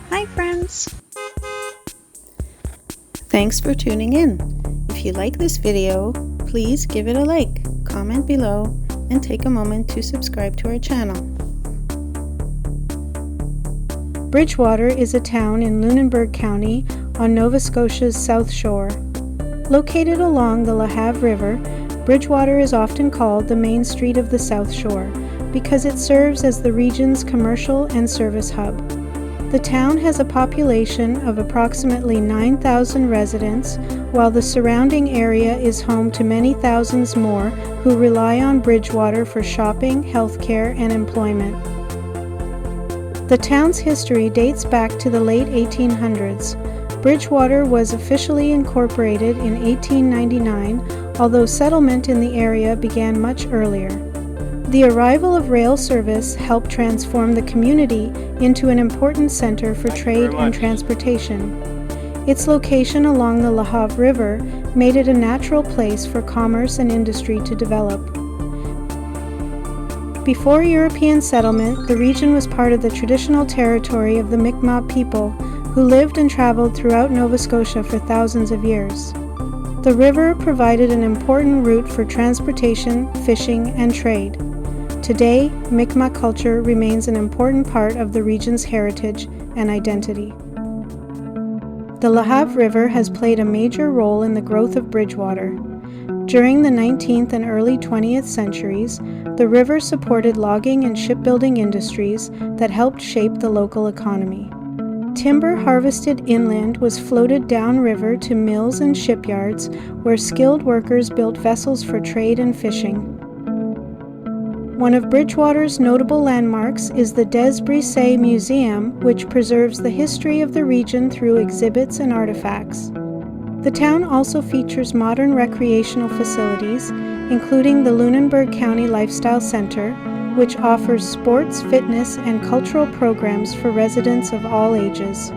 Hi friends! Thanks for tuning in. If you like this video, please give it a like, comment below, and take a moment to subscribe to our channel. Bridgewater is a town in Lunenburg County on Nova Scotia's South Shore. Located along the LaHave River, Bridgewater is often called the Main Street of the South Shore because it serves as the region's commercial and service hub. The town has a population of approximately 9,000 residents, while the surrounding area is home to many thousands more who rely on Bridgewater for shopping, healthcare, and employment. The town's history dates back to the late 1800s. Bridgewater was officially incorporated in 1899, although settlement in the area began much earlier. The arrival of rail service helped transform the community into an important center for trade and transportation. Its location along the LaHave River made it a natural place for commerce and industry to develop. Before European settlement, the region was part of the traditional territory of the Mi'kmaq people, who lived and traveled throughout Nova Scotia for thousands of years. The river provided an important route for transportation, fishing, and trade. Today, Mi'kmaq culture remains an important part of the region's heritage and identity. The LaHave River has played a major role in the growth of Bridgewater. During the 19th and early 20th centuries, the river supported logging and shipbuilding industries that helped shape the local economy. Timber harvested inland was floated downriver to mills and shipyards, where skilled workers built vessels for trade and fishing. One of Bridgewater's notable landmarks is the Des Brisets Museum, which preserves the history of the region through exhibits and artifacts. The town also features modern recreational facilities, including the Lunenburg County Lifestyle Center, which offers sports, fitness, and cultural programs for residents of all ages.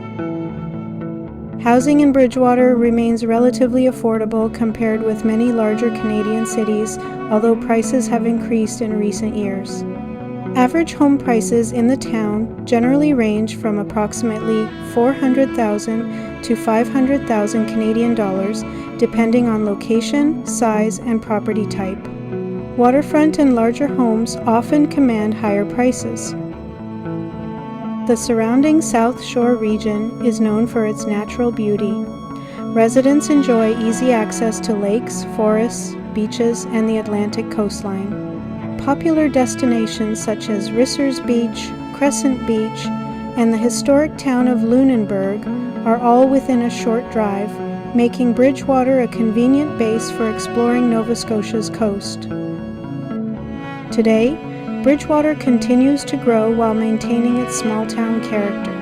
Housing in Bridgewater remains relatively affordable compared with many larger Canadian cities, although prices have increased in recent years. Average home prices in the town generally range from approximately $400,000 to $500,000 Canadian dollars, depending on location, size, and property type. Waterfront and larger homes often command higher prices. The surrounding South Shore region is known for its natural beauty. Residents enjoy easy access to lakes, forests, beaches, and the Atlantic coastline. Popular destinations such as Risser's Beach, Crescent Beach, and the historic town of Lunenburg are all within a short drive, making Bridgewater a convenient base for exploring Nova Scotia's coast. Today, Bridgewater continues to grow while maintaining its small-town character.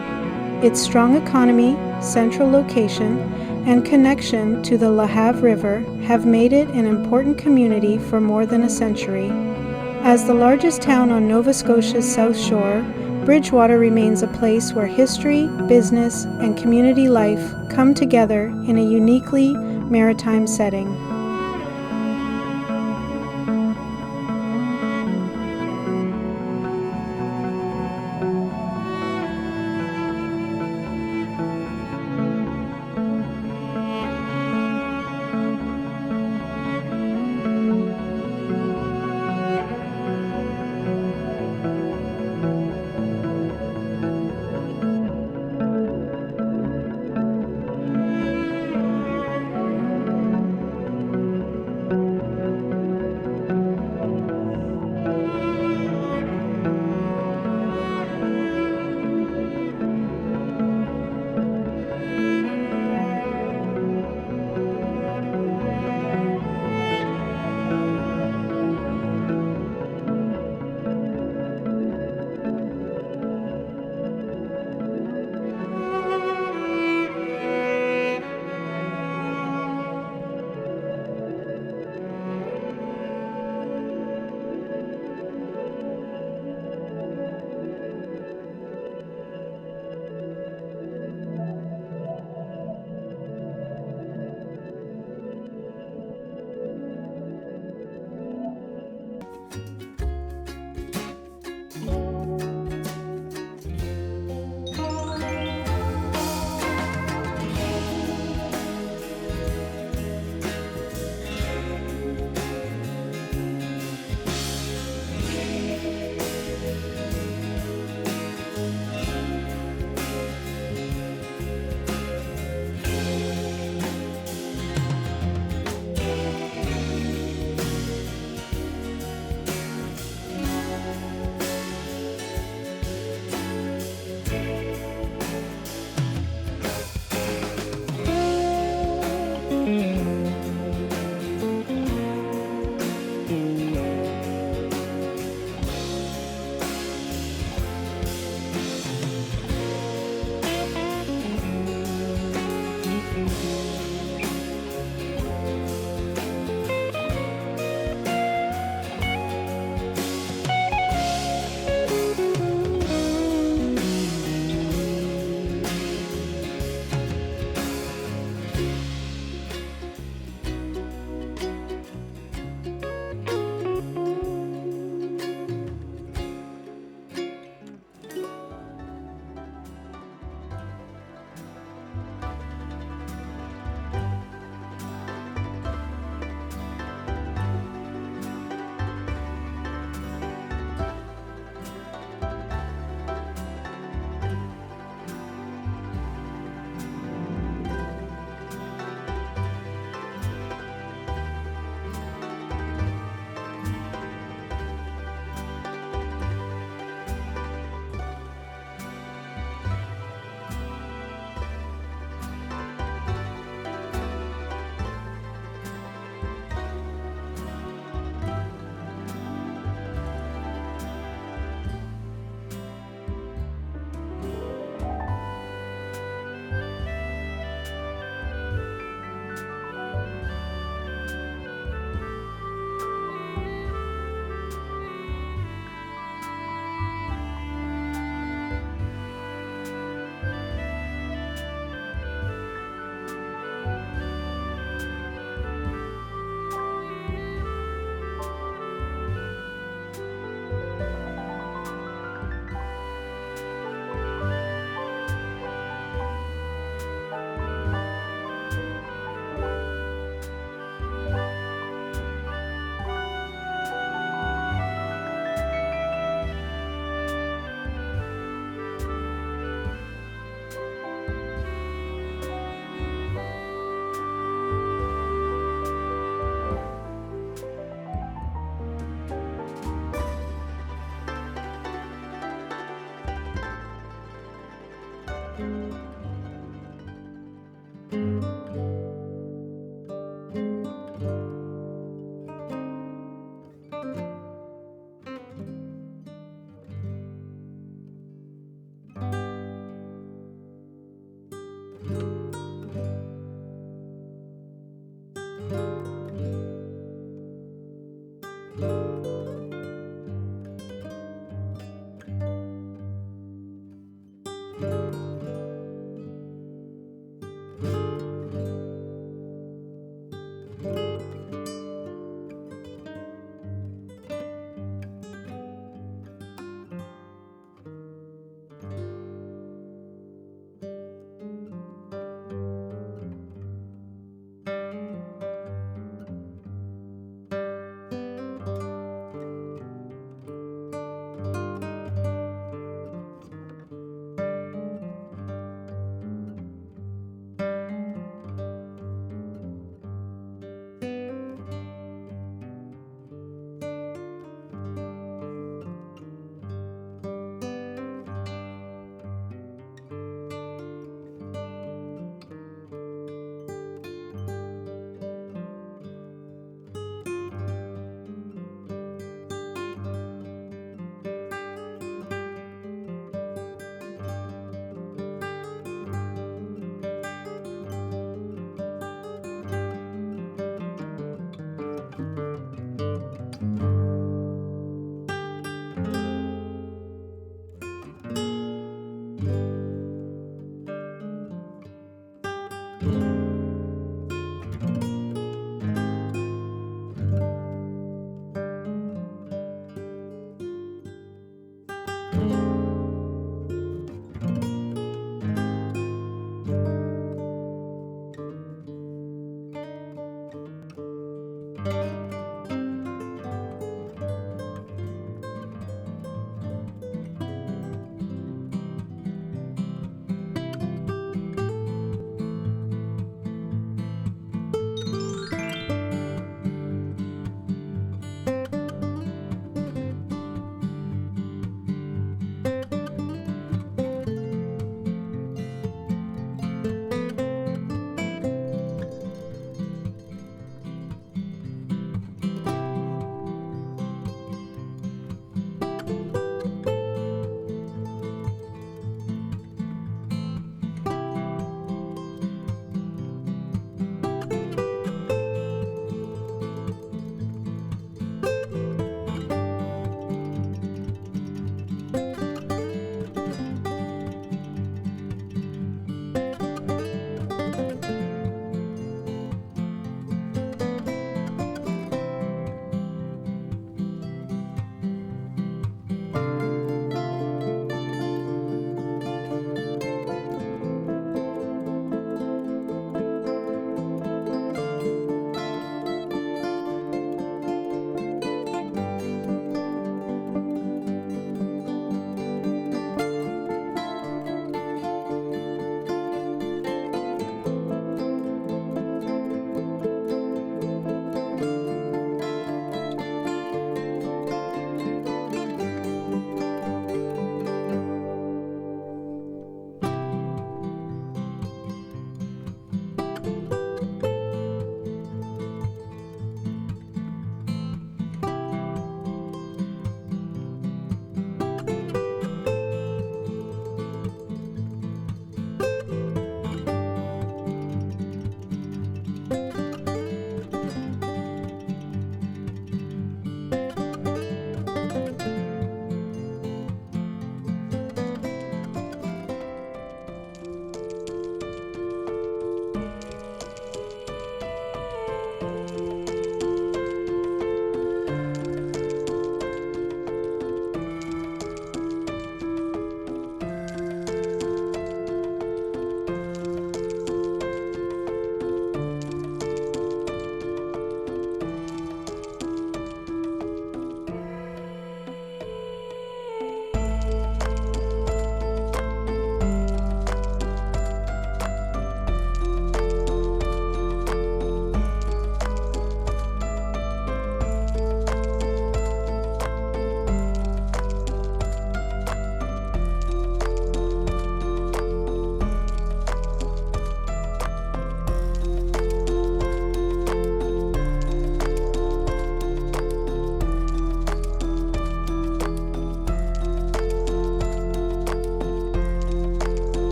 Its strong economy, central location, and connection to the LaHave River have made it an important community for more than a century. As the largest town on Nova Scotia's South Shore, Bridgewater remains a place where history, business, and community life come together in a uniquely maritime setting.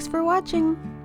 Thanks for watching!